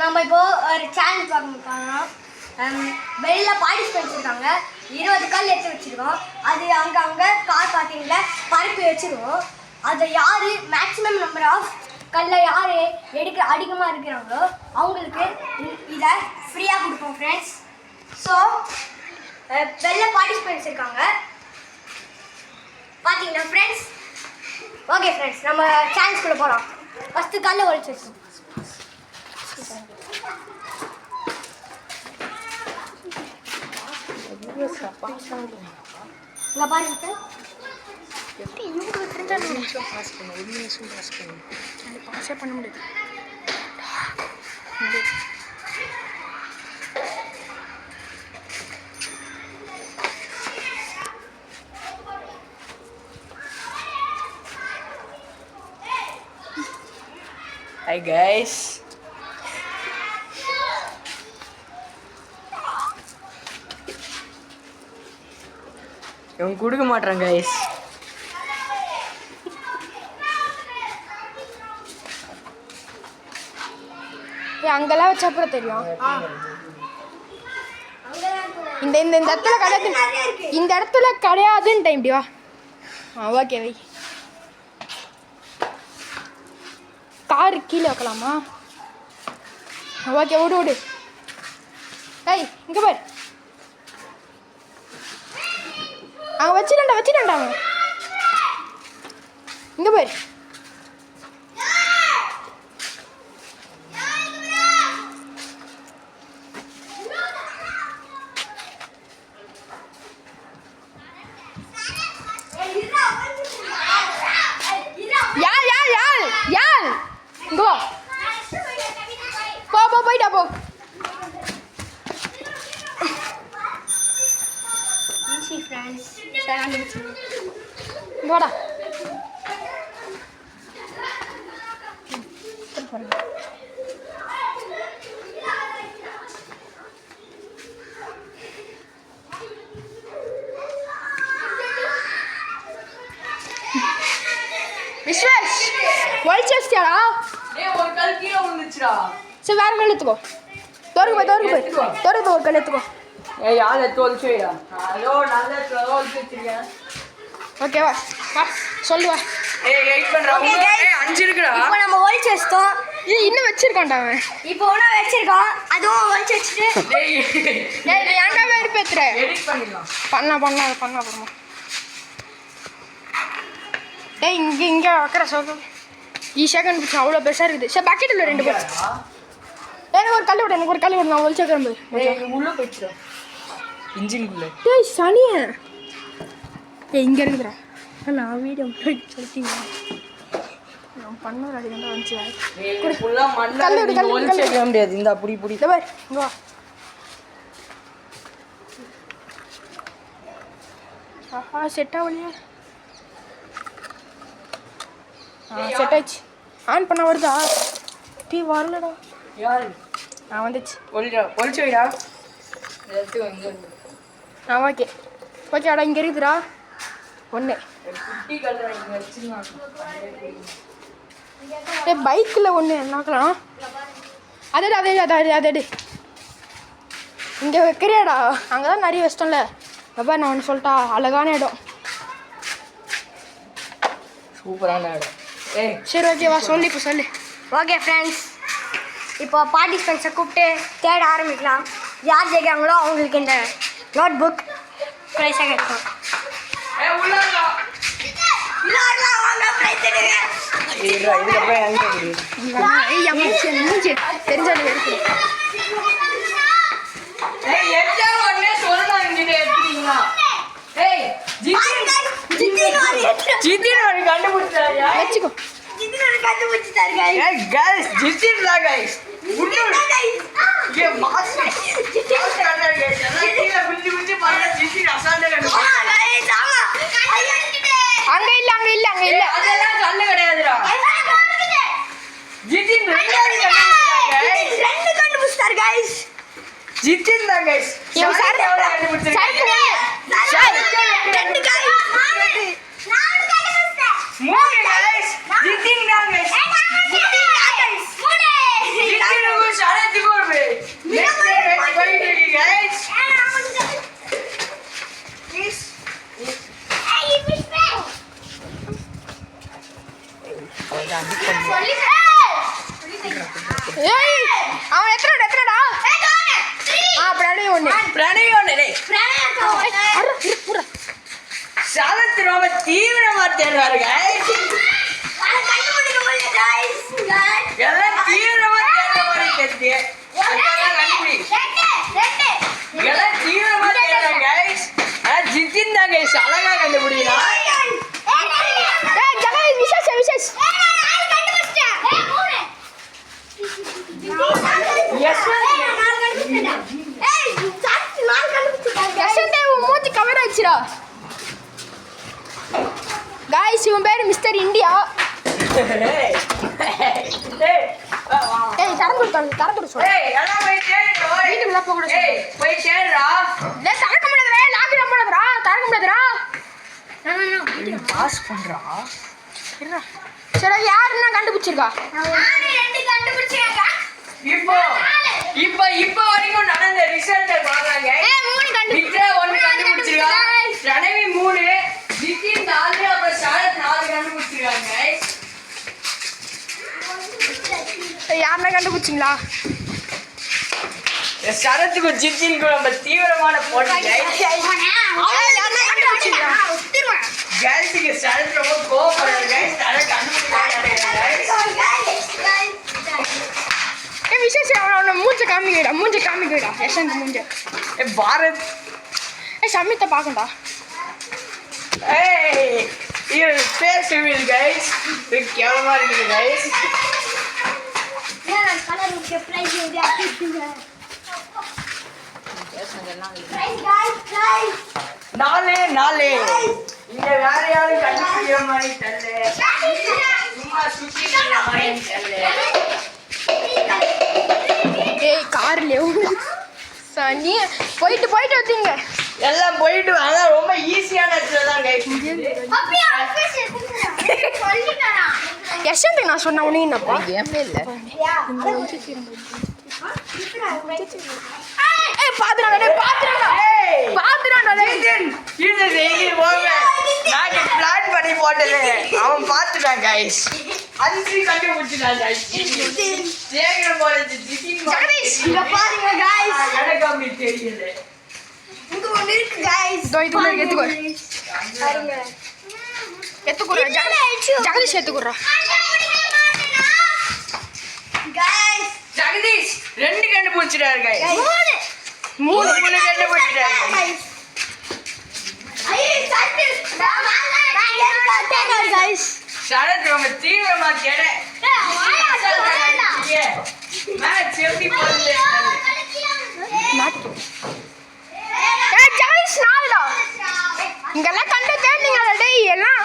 நம்ம இப்போ ஒரு சேலஞ்ச் பார்க்கணும். வெளியில பார்ட்டிசிபென்ட்ஸ் இருக்காங்க. 20 கல் எடுத்து வச்சிருக்கோம். அது அங்கே கார் பார்க்கிங்ல பரப்பி வச்சிருவோம். அதை யாரு மேக்ஸிமம் நம்பர் ஆஃப் கல்லை யார் அதிகமாக இருக்கிறாங்களோ அவங்களுக்கு இதை ஃப்ரீயாக கொடுப்போம் ஃப்ரெண்ட்ஸ். ஸோ வெளில பார்ட்டிசிபென்ட்ஸ் இருக்காங்க பார்த்தீங்கன்னா ஃப்ரெண்ட்ஸ். ஓகே ஃப்ரெண்ட்ஸ், நம்ம சேலஞ்சுக்குள்ளே போகலாம். ஃபஸ்ட்டு கல்லை ஒழிச்சு வச்சு இங்கே பாருங்க சார். எப்படி இவங்களுக்கு தெரிஞ்சால் ஒரு நிமிஷம் பாஸ் பண்ணணும். அது பாஸே பண்ண முடியாது. Hi guys. இவன் கொடுக்க மாட்டான் guys. அங்கெல்லாம் வச்சா அப்புறம் தெரியும். இந்த இந்த இந்த இடத்துல கிடையாது, இந்த இடத்துல கிடையாதுன்னு டைம் இப்படி வா. ஓகே வை. கார் கீழே வைக்கலாமா? ஓகே விடு விடு. ஏய் இங்கே பாரு, அங்கே வச்சிடண்டா அவன். இங்கே பாரு. யார் இங்கே வா. போயிட்டா போ. Easy friends. வாடா. விஸ்வாஸ் ஒழிச்சு வச்சிட்டியாடா? ஒரு கல் கீழே விழுந்துச்சுடா. சரி வேற கல் எடுத்துக்கோ. தோறுக்கு போய் ஒரு கல் எடுத்துக்கோ. ஏய் யார் எடுத்து ஒழிச்சு வைடா. ஹலோ நல்ல ஒழிச்சு வச்சிருக்கேன். ஓகேவா வா சொல்லுவா. ஏய் வெயிட் பண்றா. ஏய் 5 இருக்குடா. இப்போ நம்ம ஒழிச்சு வச்சிட்டோம். இன்னும் வச்சிருக்கான்டா அவன். இப்போ ஒன்றும் வச்சிருக்கோம், அதுவும் ஒழிச்சு வச்சுட்டு டேய் ஏன்டா வெறுப்பேத்துற? எடிட் பண்ணிடலாம். பண்ணா அப்புறமா. டேய் இங்கே வைக்கிற சொல்ல ஈஸியாக கண்டுபிடிச்சா அவ்வளோ பெருசாக இருக்குது. சரி பக்கெட் இல்லை 2 பேர். எனக்கு ஒரு கல் விடு நான் ஒழிச்சு வைக்கிறேன். ஏய் உள்ள போயிடுச்சு இன்ஜின்குள்ள. டேய் சனியே. ஏய் இங்கே இருக்குதுடா. நான் வீடியோ சொல்லிட்டீங்க. நான் பண்ண அது என்ன வந்துச்சு. ஏய் ஃபுல்லா மண்ணா ஒழிச்சு வைக்க முடியாது. இந்த புடி இந்த பாரு இங்கே வா. ஆஹா செட் ஆகலையே. செட் ஆயிடுச்சு. ஆன் பண்ண வருதா? டீ வரலடா. யார் வந்துச்சு. ஒழிச்சு வைடா. எடுத்து வந்து ஓகேடா இங்கே இருக்குதுடா. 1 குட்டி கல்றா இங்க வச்சிருக்கான். டேய் பைக்கில் 1 என்னாக்கலாம். அதே இங்கே வைக்கிறியாடா? அங்கே தான் நிறைய வச்சிட்டோம்ல. அப்பா நான் ஒன்று சொல்லிட்டா, அழகான இடம், சூப்பரான இடம். ஏய் சரி ஓகேவா சொல்லு. இப்போ சொல்லு. ஓகே ஃப்ரெண்ட்ஸ், இப்போ பார்ட்டிசிபென்ட்ஸை கூப்பிட்டு தேட ஆரம்பிக்கலாம். யார் ஜெயிக்கிறாங்களோ அவங்களுக்கு இந்த நோட் புக் ப்ரைஸாக கிடைக்கும். தெரிஞ்சாலும் இருக்கு. வச்சுக்கோ. அங்க இல்ல அதெல்லாம் கண்ணு கிடையாதுடா. ஜிதின் கண்டுபிடிச்சாரு கைஸ். ஜிதின் தான் கைஸ். ஜிதின் தான் கைஸ். ஏய் அவன் எத்தனைடா பிரணவி ஒன்று பிரணவி ஒண்ணு டேய். சரத் ரொம்ப தீவிரமா தேடுறாரு guys. எல்லாம் தீவிரமா தேடுற மாதிரி தெரியுது. அதெல்லாம் கண்டுபிடி. எல்லாம் தீவிரமா தேடுறாங்க guys. ஜித்தின் தான் guys அழகா கண்டுபிடிக்கிறான். விசேஷ் மூஞ்சி கவர் ஆயிடுச்சுடா காய்ஸ் இவன் பேர் மிஸ்டர் இந்தியா ஏய் தரந்து சொல்ல வீட்டுக்குள்ள போக கூட போய் தேடுறா. திறக்க முடியாதுடா லாக்டவுன் போடுறா திறக்க முடியாதுடா பாஸ் பண்றா. சரி யாருன்னா கண்டுபிடிச்சிருக்கா இப்போ வரைக்கும் நடந்த ரிசல்ட் பாருங்க. விக்ரா 1 கண்டுபிடிச்சிருக்கா. பிரணவி 3, ஜித்தின் 4, அப்புறம் சரத் 4 கண்டுபிடிச்சிருக்காங்க. யாருன்னா கண்டுபிடிச்சிங்களா சரத்துக்கும் ஜித்தினுக்கும் நம்ம தீவிரமான போட்டி கேர்ள்ஸுக்கு சரத் ரொம்ப கோவப்படுறாங்க guys. சரத் விசேஷ் அவனோட மூஞ்ச காமிக்கடா யஷந்த் மூஞ்ச பாரத் சமித்தை பார்க்கண்டா இது பேர் சிவில் guys. இது கேவலமா இருக்குது guys. நாலு இங்க வேற யாரும் கண்டுபிடிக்கிற மாதிரி தெரியல. சும்மா சுத்திக்கிற மாதிரி தெரியல. ஏய் கார்ல சனி போயிட்டு வந்தீங்க எல்லாம் போயிட்டு அதான் ரொம்ப ஈஸியான இடத்துல தான் guys. யஷந்த் நான் சொன்ன உடனே என்னப்பா கேமே இல்ல. ஏய் பாத்துறாடா இது டெய்லி போங்க. நான் பிளான் பண்ணி போட்டது அவன் பார்த்துட்டான் guys. 5 கண்டுபிடிச்சிட்டான் guys. சேகர போறது ஜிதின் ஜெகதீஷ் இங்க பாருங்க गाइस எனக்கு அப்படி தெரியல. இது ஒன்னு இருக்கு गाइस இதுல எடுத்துக்கோ பாருங்க எத்துக்குறா ஜெகதீஷ் எத்துக்குறா गाइस ஜெகதீஷ் 2 கண்டுபிடிச்சிட்டாரு guys. 3 கண்டுபிடிச்சிட்டாரு guys. गाइस சரத் ரொம்ப தீவிரமா கேட மேட்ச் எப்படி போகுது ஏய் ஜெகதீஷ் நாலுடா இங்கெல்லாம் கண்டு தேடிங்களா டேய் எல்லாம்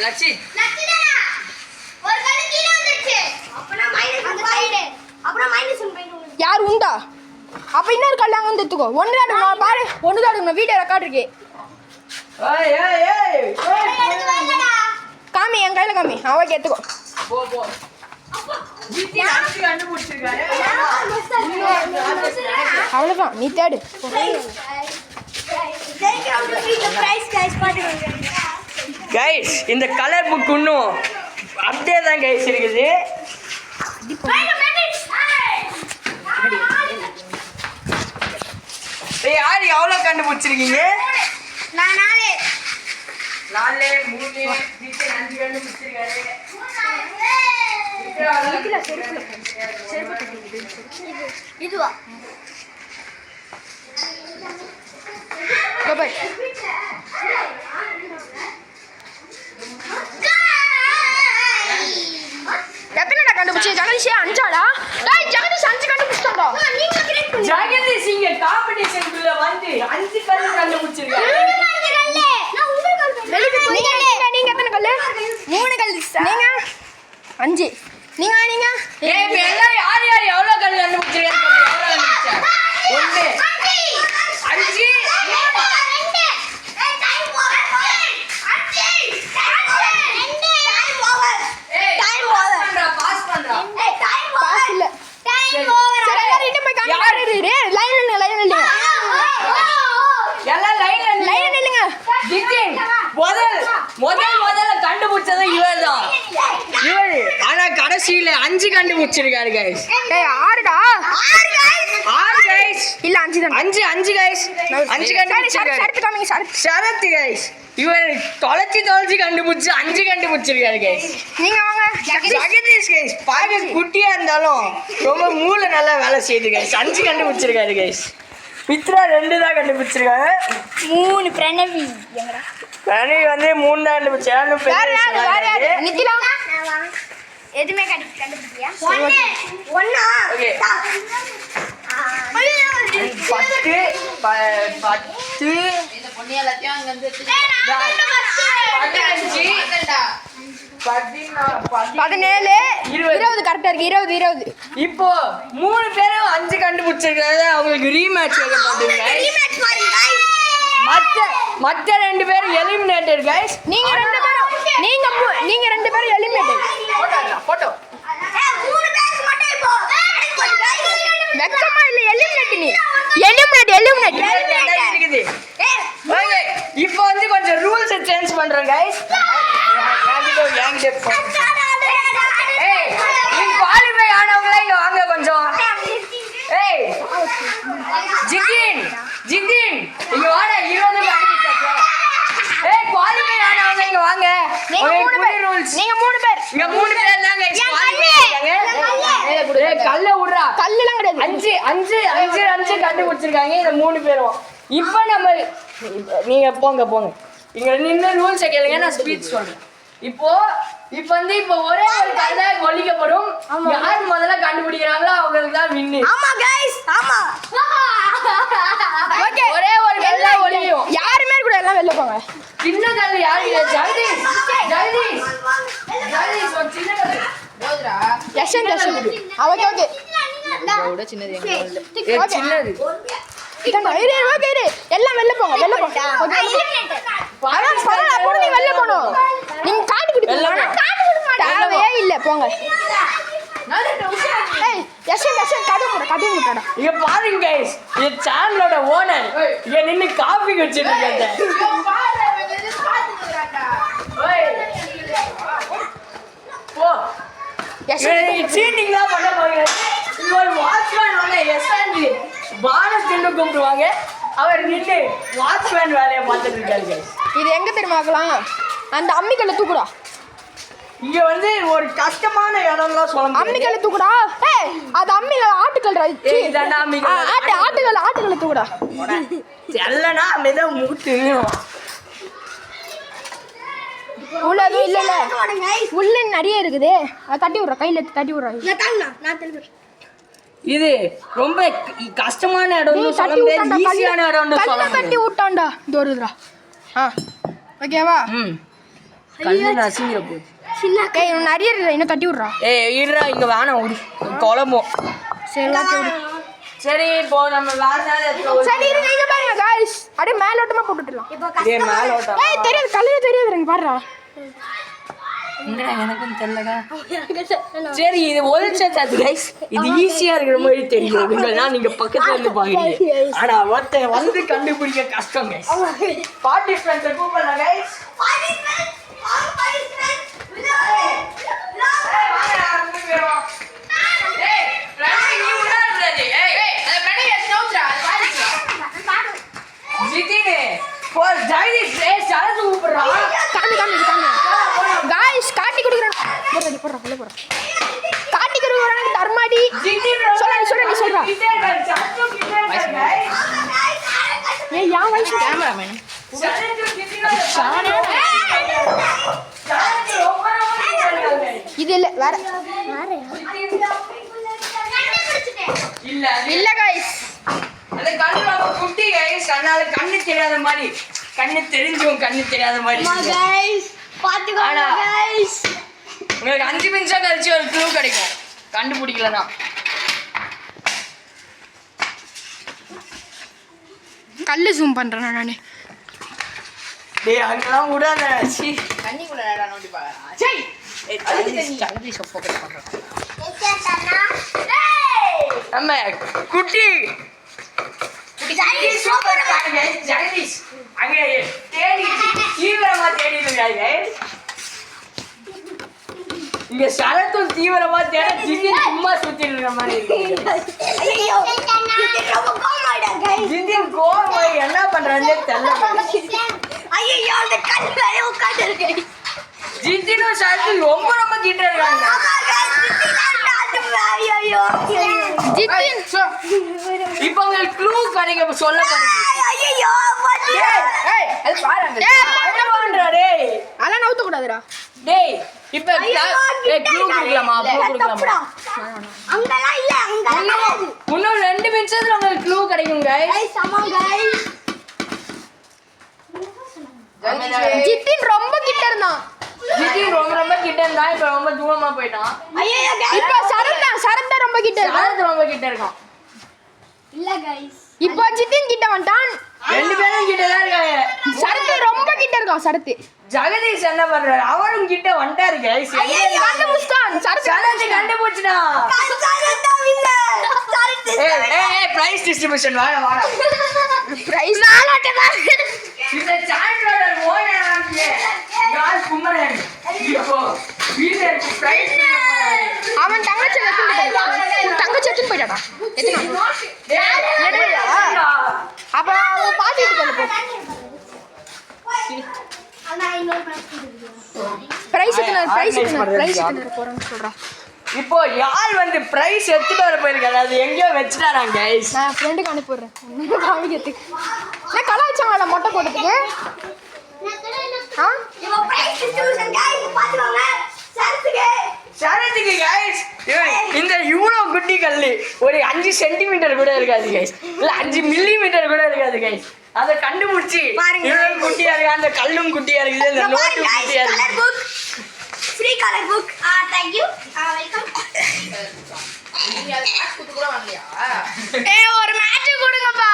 லட்சி யார் உண்டா அப்ப இன்னொரு கல்யாணம் வந்து எடுத்துக்கோ ஒன்று தான் பாரு ஒன்று தான் வீடியோ ரெக்கார்ட் இருக்கு ஏய் ஏய் ஏய் காமி என் கையில காமி அவளுக்கு எடுத்துக்கோ போ ஜிதி அஞ்சு கண்டுபிடிச்சிருக்காரு. அவ்வளோதான் நீ தேடு கைஸ் இந்த கலர் புக் இன்னும் அப்படியே தான் கைஸ் இருக்குது. யார் எவ்வளோ கண்டுபிடிச்சிருக்கீங்க? 4 3 5 கண்டுபிடிச்சிருக்காரு. இதுவா பாய் எத்தனைடா கண்டுபிடிச்சி ஜெகதீஷ் 5ஆடா டேய் ஜெகதீஷ் 5 கண்டுபிடிச்சாடா ஜெகதீஷ் இங்க காம்படிஷனுக்குள்ள வந்து 5 கல்லு கண்டுபிடிச்சிருக்காரு. நீங்க எத்தனை கல்லு 3 கல்லு நீங்க 5 நீங்க ஏய் இப்ப எல்லாம் யார் எவ்வளோ கல்லு கண்டுபிடிச்சிருக்காங்க? எவ்வளோ கண்டுபிடிச்சா? 1 5 பாஸ் பண்றா பாஸ் இல்ல சரி எல்லாரும் இன்னும் போய் காமிங்க லைன்ல நில்லுங்க எல்லாம் லைன்ல நில்லுங்க ஜிதின் முதல்ல கண்டுபிடிச்சது இவர்தான். ஆனா கடைசி கடைசியில 5 கண்டுபிடிச்சிருக்காரு கைஸ். டேய் 6டா. 6 கைஸ். இல்ல 5 தான். 5 கைஸ். 5 கண்டுபிடிச்சிருக்காரு. சரத்து காமிங்க சரத்து. சரத் கைஸ். இவர் தொலைச்சி கண்டுபிடிச்சு 5 கண்டுபிடிச்சிருக்காரு கைஸ். நீங்க வாங்க. ஜெகதீஷ் கைஸ் பாக்க குட்டியா இருந்தாலும் ரொம்ப மூளை நல்லா வேலை செய்யுது கைஸ். 5 கண்டுபிடிச்சிருக்காரு கைஸ். மித்ரா 2 தான் கண்டுபிடிச்சிருக்காங்க. 3 பிரணவி எங்கடா? பிரணவி வந்து 3 தான் கண்டுபிடிச்சாரு. வேற யாரு? நித்திலா. எதுமே கண்டுபிடிச்சியா? ஒண்ணா? ஓகே. 10 இந்த பொண்ணு எல்லாத்தையும் அங்க வந்து 17 20 கரெக்டா இருக்கு. 20. இப்போ 3 பேரும் 5 கண்டுபிடிச்சிருக்காங்க. அவங்களுக்கு ரீமேட்ச் பாத்துங்க. மற்ற 2 பேரும் எலிமினேட்டட் கைஸ். நீங்க 2 பேரும் எலிமினேட்டட். போட்டோ வெக்கமா இல்ல எலிமினேட் நீ. எலிமினேட். இருக்குது. ஓகே இப்போ வந்து கொஞ்சம் ரூல்ஸ் சேஞ்ச் பண்றோம் கைஸ். ஏய் நீ குவாலிஃபை ஆனவங்களே இங்க வாங்க கொஞ்சம். ஏய் ஜிகின் இங்க வாடா. 20 கண்டுபிடிச்சாச்சு. ஏய் குவாலிஃபை ஆனவங்க இங்க வாங்க. நீங்க 3 பேர். நீங்க 3 பேர். இங்க 3 பேர் தான் கைஸ் குவாலிஃபை ஆனாங்க. ஏய் கல்ல உட்றா. கல்லுலாம் கிடையாது. 5 கண்டுபிடிச்சிருக்காங்க இந்த 3 பேரும். இப்போ நம்ம நீங்க போங்க இங்க நின்று ரூல்ஸை கேளுங்க. நான் ஸ்பீச் சொல்றேன். இப்போ ஒரே ஒரு கல்ல ஒலிக்கப்படும். யார் முதல்ல கண்டுபிடிக்கிறாங்களோ அவங்களுக்கு தான் வின்னு. ஆமா கைஸ் ஆமா. ஓகே ஒரே ஒரு கல்ல ஒலியும். யாருமே கூட எல்லாம் வெளில போங்க. சின்ன கல்லு யாரு? ஜெகதீஷ் ஒரு சின்ன கல்லு. போதுடா. யஷன் ஓகே இதோட சின்னது எங்க இல்ல. சின்னது இதாண்டா. இரு எல்லாம் வெளில போங்க. ஓகே அதான் அப்போ நீ வெளில போணும். நீங்க காட்டி குடிப்பீங்க. தேவையே இல்ல போங்க. ஏய் யஷன் கதை முட்டடா. இங்க பாருங்க கைஸ். இந்த சேனலோட ஓனர் இங்க நின்னு காபி குடிச்சிட்டு இருக்காங்க. போ யஷன் சீட்டிங்லாம் பண்ண போறீங்க. இங்க ஒரு வாட்ச்மேன் வந்து எஸ்ஆன்டி பானத்தின்னு கூப்பிடுவாங்க. அவர் நின்று வாட்ச்மேன் வேலையை பார்த்துட்டு இருக்காரு கைஸ். இது எங்க தெரியுமாக்கலாம்? அந்த அம்மிக்கல்ல தூக்குடா. இங்க வந்து ஒரு கஷ்டமான இடம்லாம் சொல்ல முடியாது. அம்மிக்கல்ல தூக்குடா. ஏய் அது அம்மில ஆட்டுக்கல் ஏய் இதாண்டா அம்மிக்கல். ஆட்டுக்கல்ல தூக்குடா. செல்லனா மெத மூட்டு. உள்ளது இல்ல உள்ள நிறைய இருக்குது. அது தட்டி விடுற கையில தட்டி விடுற. இது ரொம்ப கஷ்டமான இடம்னு சொல்ல முடியாது. ஈஸியான இடம்னு சொல்ல கல்ல தட்டி விட்டான்டா. இது வருதுடா. ஓகேவா? கல்லு நசிங்கிற போகுது. ஏய் நிறைய இருக்குது. இன்னும் தட்டி விடுறா. ஏய் இருடா இங்க வேணாம் ஓடி குழம்பும். சரி ஓகே விடு. சரி இப்போ நம்ம வேற சரி இருங்க இங்க பாருங்க गाइस. அப்படியே மேலோட்டமா போட்டுடலாம். ஏய் மேலோட்டமா. ஏய் தெரியுது கல்லே தெரியுது எனக்கு பாருடா. என்னடா எனக்கும் தெரியலடா. சரி இது ஒலிச்சது गाइस. இது ஈஸியா இருக்கிற மாதிரி தெரியும். நீங்க பக்கத்துல இருந்து பாக்குறீங்க. ஆனா ஒருத்த வந்து கண்டுபிடிக்க கஷ்டம் गाइस. பார்ட்டிசிபென்ட்ஸ் கூப்பிடுங்க गाइस. காட்டி கொடுக்குறேன். காட்டி கொடுக்குறேன் தர்மாடி. சொல்ல நீ சொல்றா. ஏய் யா வயசு கேமராமேன். இது இல்ல வேற இல்ல गाइस. அந்த கண்ணு ரொம்ப குட்டி गाइस. அதனால கண்ணு தெரியாத மாதிரி கண்ணு தெரிஞ்சும் கண்ணு தெரியாத மாதிரி गाइस பாத்துக்கோங்க गाइस. உங்களுக்கு 5 நிமிஷம் கழிச்சு ஒரு க்ளூ கிடைக்கும் கண்டுபிடிக்கலனா. கல்லு ஜூம் பண்றேன் நானே. டேய் அங்கலாம் விடாத. சி தண்ணிக்குள்ள நடா நோண்டி பாக்கறா. சரி. ஜல்தி ஃபோக்கஸ் பண்றோம். நம்ம குட்டி ஜெகதீஷ் சூப்பர் பாருங்க. ஜெகதீஷ் அங்க தேடி தீவிரமா தேடிட்டு இருக்காங்க. இங்க சரத்தும் தீவிரமா தேட ஜிதின் சும்மா சுத்திட்டு இருக்க மாதிரி இருக்கு ஐயோ இது ரொம்ப கோமாடா गाइस ஜிதின் கோவம் என்ன பண்றானே தெரியல ஐயோ அந்த கல் மேல உட்கார்ந்து இருக்கு ஜிதினும் சரத்தும் ரொம்ப ரொம்ப கிட்ட இருக்காங்க ஐயோ ஜித்தின் இப்போ உங்களுக்கு க்ளூ கிடைக்க சொல்ல போறீங்க ஐயோ ஏய் அது பாருங்க டேய் அதெல்லாம் நவுத்த கூடாதுடா. டேய் இப்போ க்ளூ கொடுக்கலாமா க்ளூ கொடுக்கலாமா அங்கலாம் இல்ல அங்க இன்னும் 2 நிமிஷத்துல உங்களுக்கு க்ளூ கிடைக்கும் गाइस गाइस சமம் गाइस ஜித்தின் ரொம்ப கிட்ட இருந்தான். ஜிதின் ரொம்ப ரொம்ப கிட்ட இருந்தா இப்போ ரொம்ப தூரமா போயிட்டான் ஐயோ இப்போ சரத் தான் ரொம்ப கிட்ட இருக்கான். சரத் ரொம்ப கிட்ட இருக்கான் இல்ல गाइस இப்போ ஜித்தின் கிட்ட வந்துட்டான். 2 பேரும் கிட்ட தான் இருக்காங்க சரத் ரொம்ப கிட்ட இருக்கான். சரத் ஜெகதீஷ் என்ன பண்றாரு அவரும் கிட்ட வந்துட்டாரு गाइस கண்டுபிடிச்சான். சரத் கண்டுபிடிச்சிட்டான் சரதா இல்ல ஏய் பிரைஸ் டிஸ்ட்ரிபியூஷன் வாடா பிரைஸ் நாளாட்டமா. இந்த சாண்டோட ஓனர் ஆனே யார் குமரன் இப்போ வீட்ல பிரைஸ் அவன் தங்கச்சி எத்துன்னு போயிட்டாடா. அப்ப அவங்க பாத்துட்டு போ. அண்ணா இன்னொரு பிரைஸ் எத்தனை போறேன்னு சொல்றான். இப்போ யார் வந்து பிரைஸ் எடுத்துட்டு வர போயிருக்காரு அது எங்கேயோ வச்சுட்டாராங்க गाइस நான் ஃப்ரெண்டுக்கு அனுப்பிடுறேன். காமிக்கிறதுக்கு நான் கலாய்ச்சாங்களா மொட்டை போட்டதுக்கு. இவ பிரைஸ் டிஸ்ட்ரிபியூஷன் गाइस பாத்துவாங்க சரத்துக்கு गाइस இந்த இவ்வளோ குட்டி கல்லு ஒரு 5 சென்டிமீட்டர் கூட இருக்காது गाइस இல்ல 5 மில்லிமீட்டர் கூட இருக்காது गाइस அதை கண்டுபிடிச்சி இவ்வளவு குட்டியா இருக்கு அந்த கல்லும் குட்டியா இருக்குது இந்த நோட்டும் குட்டியா இருக்கு colour book free colour book thank you welcome நீங்க அதை காசு கொடுத்து கூட வரலையா ஒரு மேட்ச் கொடுங்கப்பா.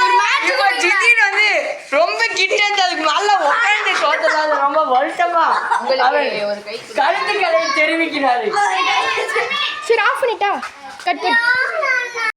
ஒரு மேட்ச் இப்போ ஜிதின் வந்து ரொம்ப கிட்ட இருந்து அதுக்கு மேல உட்கார்ந்து தோத்ததால ரொம்ப வருத்தமா உங்களுக்கு ஒரு கை கருத்துக்களை தெரிவிக்கிறாரு சரி ஆஃப் பண்ணிட்டா கட் பண்ணு.